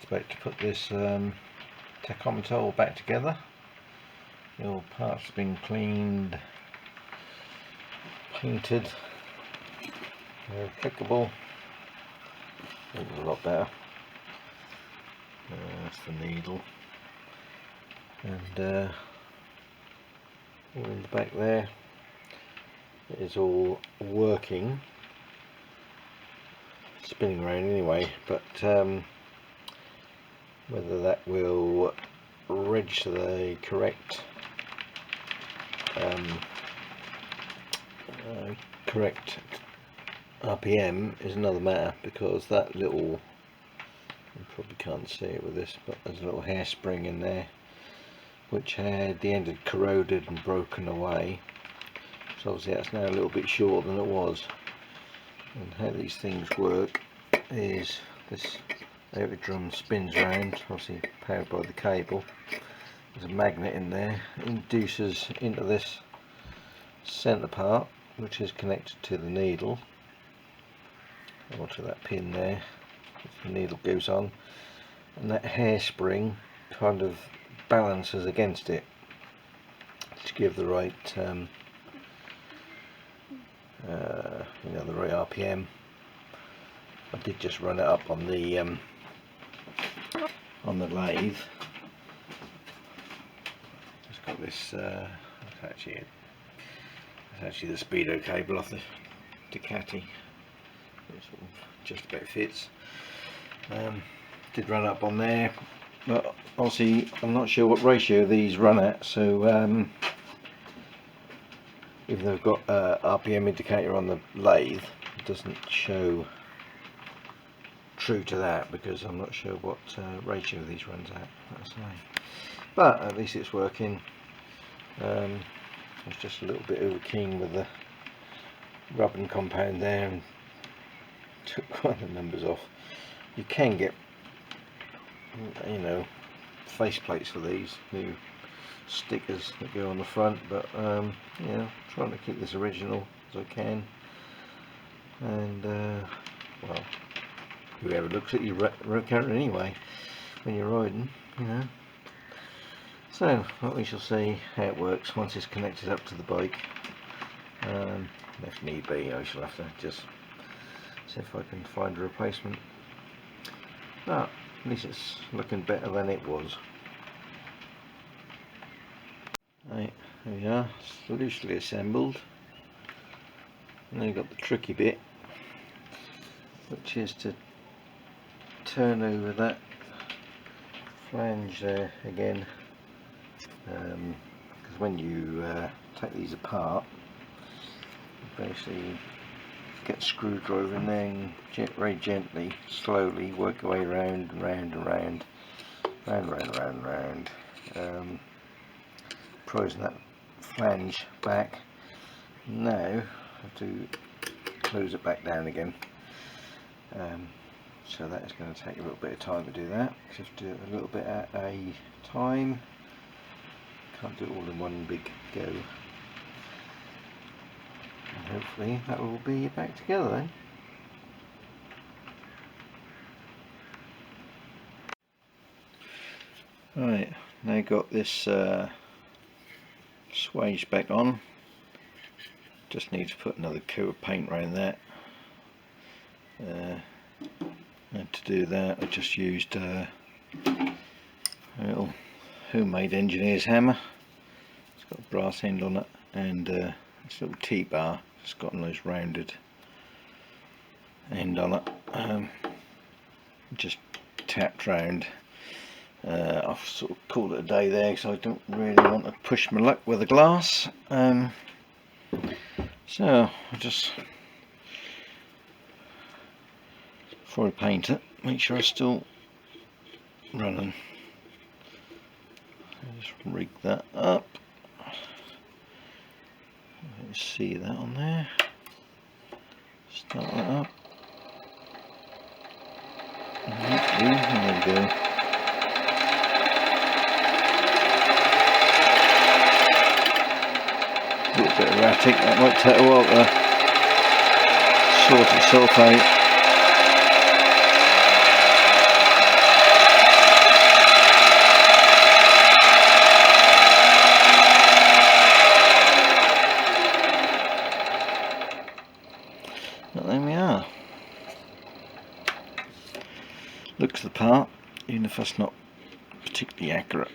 Just about to put this tachometer all back together. All parts have been cleaned, painted, they're applicable. It was a lot better. That's the needle, and all in the back there. It is all working, spinning around anyway, but whether that will register the correct correct RPM is another matter, because that little, you probably can't see it with this, but there's a little hairspring in there which had the end had corroded and broken away, so obviously that's now a little bit shorter than it was. And how these things work is this outer drum spins around, obviously powered by the cable. There's a magnet in there, it induces into this centre part, which is connected to the needle, or to that pin there. The needle goes on, and that hairspring kind of balances against it to give the right the right RPM. I did just run it up on the lathe. Just got this it's actually the speedo cable off the Ducati. It sort of just about fits. Did run up on there, but obviously I'm not sure what ratio these run at, so even though I've got a RPM indicator on the lathe, it doesn't show true to that, because I'm not sure what ratio these runs at, that's right. But at least it's working. I was just a little bit over keen with the rubbing compound there and took one of the numbers off. You can get, you know, face plates for these new stickers that go on the front, but yeah, trying to keep this original as I can. And well, whoever looks at your road counter anyway when you're riding, you know. So well, we shall see how it works once it's connected up to the bike. If need be, I shall have to just see if I can find a replacement. But at least it's looking better than it was. Right, there we are, it's loosely assembled. And then you've got the tricky bit, which is to turn over that flange there again, because when you take these apart, you basically get a screwdriver in there and very gently, slowly work your way around and round and round, round and round, prising that flange back. Now I have to close it back down again, so that is going to take a little bit of time to do that. You have to do it a little bit at a time, can't do it all in one big go. And hopefully that will be back together then. Right, now got this swage back on. Just need to put another coat of paint around that. And to do that I just used a little homemade engineer's hammer. It's got a brass end on it, and this little T-bar, it's got a nice rounded end on it. Just tapped round. I've sort of called it a day there, because I don't really want to push my luck with the glass. So I just, before I paint it, make sure it's still running. Just rig that up. Let's see that on there. Start that up. There we go. A little bit erratic, that might take a while to sort itself out. But there we are. Looks the part, even if that's not particularly accurate.